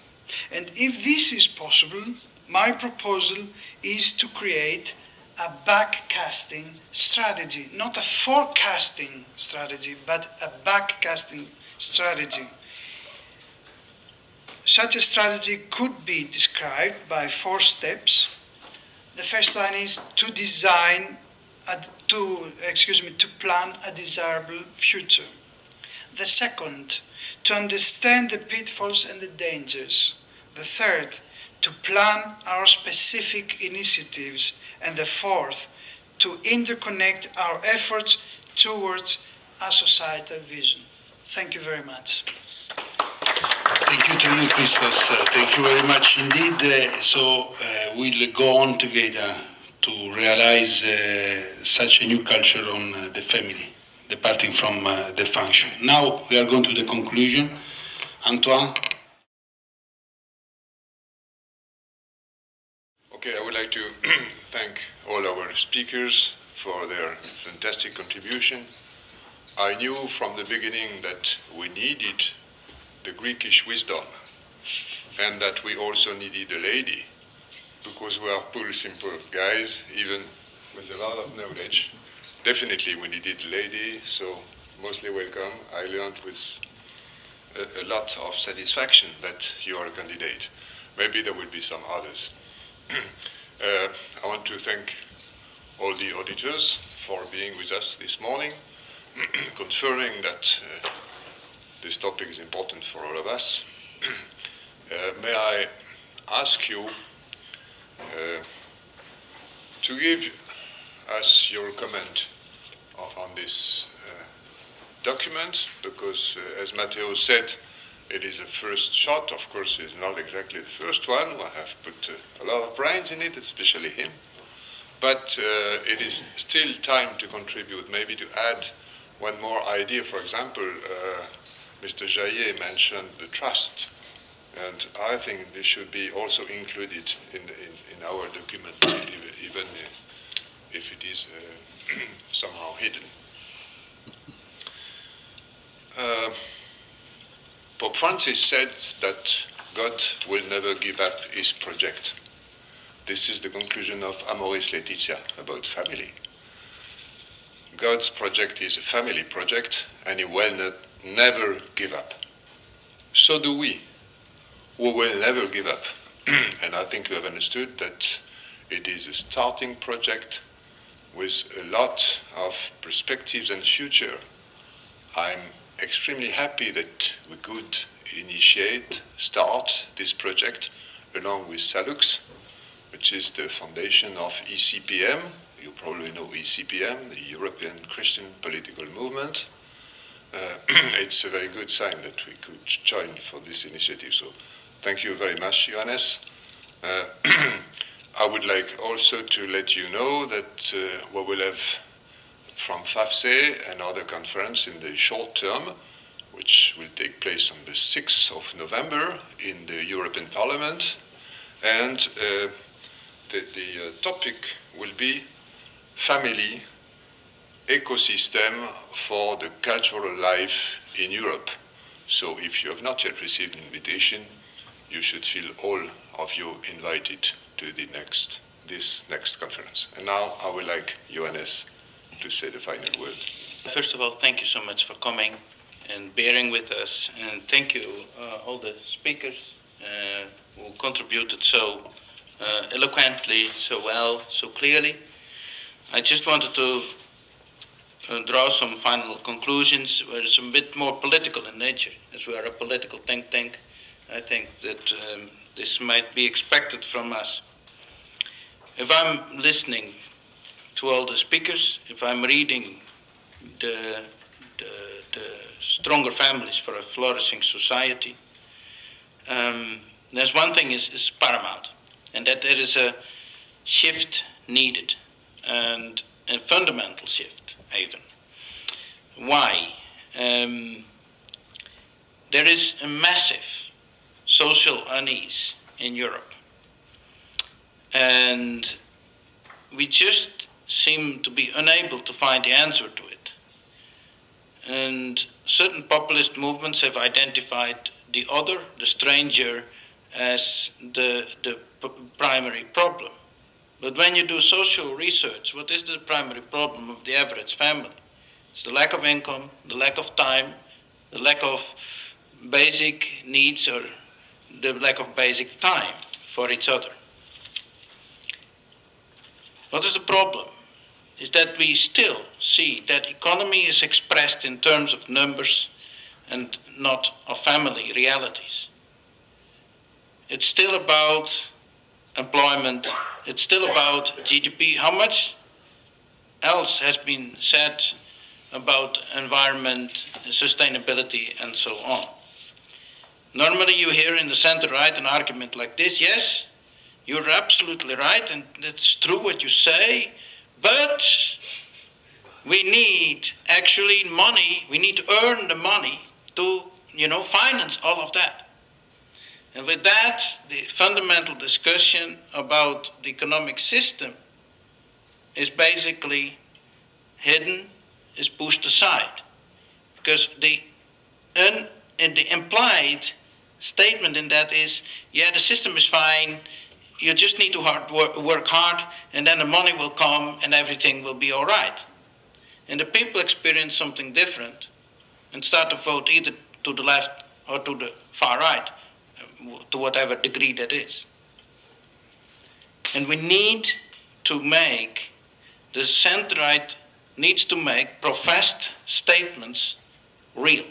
And if this is possible, my proposal is to create a backcasting strategy, not a forecasting strategy, but a backcasting strategy. Such a strategy could be described by 4 steps. The first one is to plan a desirable future. The second, to understand the pitfalls and the dangers. The third, to plan our specific initiatives. And the fourth, to interconnect our efforts towards a societal vision. Thank you very much. Thank you to you, Christos. Thank you very much indeed. We'll go on together to realize such a new culture on the family, departing from the function. Now we are going to the conclusion. Antoine? Okay, I would like to thank all our speakers for their fantastic contribution. I knew from the beginning that we needed the Greekish wisdom and that we also needed a lady, because we are poor, simple guys, even with a lot of knowledge. Definitely we needed a lady, so mostly welcome. I learned with a lot of satisfaction that you are a candidate. Maybe there will be some others. I want to thank all the auditors for being with us this morning, confirming that this topic is important for all of us. May I ask you to give us your comment on this document, because as Matteo said, it is a first shot. Of course, it's not exactly the first one. I have put a lot of brains in it, especially him. But it is still time to contribute, maybe to add one more idea. For example, Mr. Jaillet mentioned the trust, and I think this should be also included in our document, even if it is somehow hidden. Pope Francis said that God will never give up his project. This is the conclusion of Amoris Laetitia about family. God's project is a family project, and he will never give up. So do we. We will never give up. And I think you have understood that it is a starting project with a lot of perspectives and future. I'm extremely happy that we could start this project along with Sallux, which is the foundation of ECPM. You probably know ECPM, the European Christian Political Movement. It's a very good sign that we could join for this initiative. So thank you very much, Johannes. I would like also to let you know that we will have from Fafce another conference in the short term, which will take place on the 6th of November in the European Parliament. And the topic will be family ecosystem for the cultural life in Europe. So if you have not yet received an invitation, you should feel all of you invited to this next conference. And now I would like Johannes to say the final word. First of all, thank you so much for coming and bearing with us, and thank you all the speakers who contributed so eloquently, so well, so clearly. I just wanted to draw some final conclusions, where it's a bit more political in nature. As we are a political think tank, I think that this might be expected from us. If I'm listening to all the speakers. If I'm reading the Stronger Families for a Flourishing Society, there's one thing is paramount, and that there is a shift needed, and a fundamental shift even. Why? There is a massive social unease in Europe, and we just seem to be unable to find the answer to it. And certain populist movements have identified the other, the stranger, as the primary problem. But when you do social research, what is the primary problem of the average family? It's the lack of income, the lack of time, the lack of basic needs, or the lack of basic time for each other. What is the problem? Is that we still see that economy is expressed in terms of numbers and not of family realities. It's still about employment, it's still about GDP. How much else has been said about environment, sustainability, and so on? Normally you hear in the center-right an argument like this: yes, you're absolutely right, and it's true what you say, but we need actually money, we need to earn the money to, finance all of that. And with that, the fundamental discussion about the economic system is basically hidden, is pushed aside. Because the implied statement in that is, yeah, the system is fine, you just need to work hard, and then the money will come and everything will be all right. And the people experience something different and start to vote either to the left or to the far right, to whatever degree that is. And we need to make, the center-right needs to make professed statements real.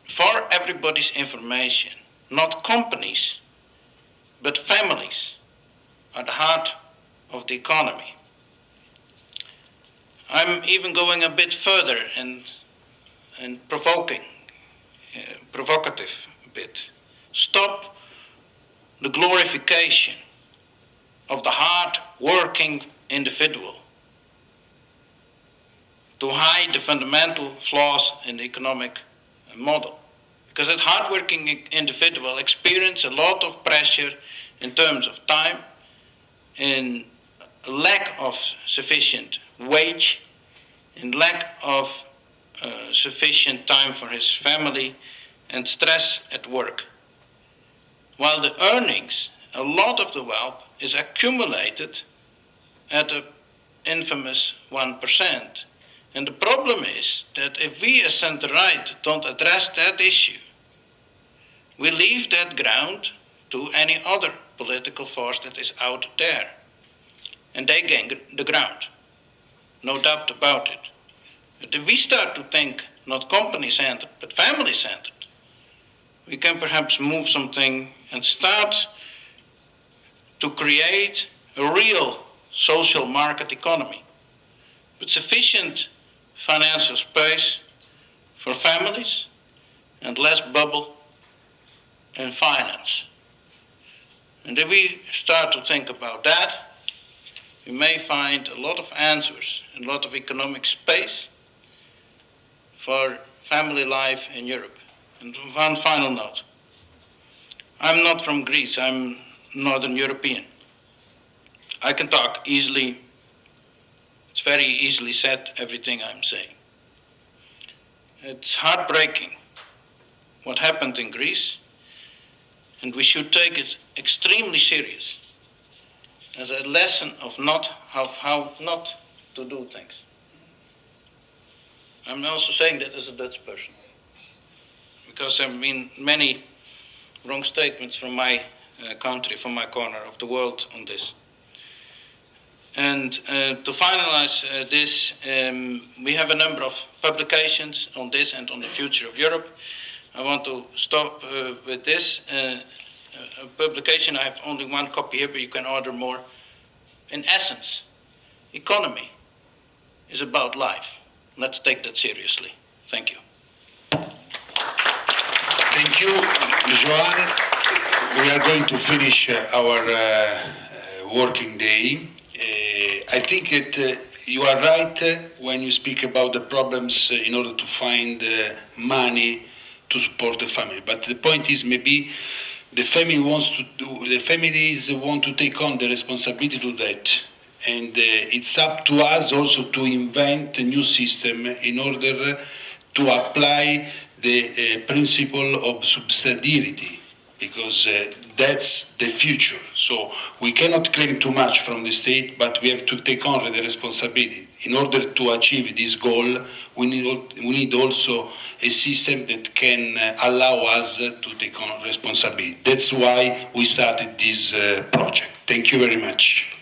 For everybody's information, not companies, but families are the heart of the economy. I'm even going a bit further and provocative a bit. Stop the glorification of the hard-working individual to hide the fundamental flaws in the economic model. Because that hard-working individual experiences a lot of pressure in terms of time, in lack of sufficient wage, in lack of sufficient time for his family, and stress at work. While the earnings, a lot of the wealth, is accumulated at the infamous 1%. And the problem is that if we as center-right don't address that issue, we leave that ground to any other political force that is out there. And they gain the ground, no doubt about it. But if we start to think not company-centered, but family-centered, we can perhaps move something and start to create a real social market economy with sufficient financial space for families and less bubble in finance. And if we start to think about that, we may find a lot of answers and a lot of economic space for family life in Europe. And one final note. I'm not from Greece, I'm Northern European. I can talk easily. It's very easily said, everything I'm saying. It's heartbreaking what happened in Greece, and we should take it extremely serious as a lesson of how not to do things. I'm also saying that as a Dutch person, because there have been many wrong statements from my country, from my corner of the world on this. And to finalize this, we have a number of publications on this and on the future of Europe. I want to stop with this. A publication, I have only one copy here, but you can order more. in essence, economy is about life. Let's take that seriously. Thank you. Thank you, Joan. We are going to finish our working day. I think that you are right when you speak about the problems in order to find money to support the family. But the point is, maybe the families want to take on the responsibility to that, and it's up to us also to invent a new system in order to apply the principle of subsidiarity, because that's the future. So we cannot claim too much from the state, but we have to take on the responsibility. In order to achieve this goal, we need also a system that can allow us to take on responsibility. That's why we started this project. Thank you very much.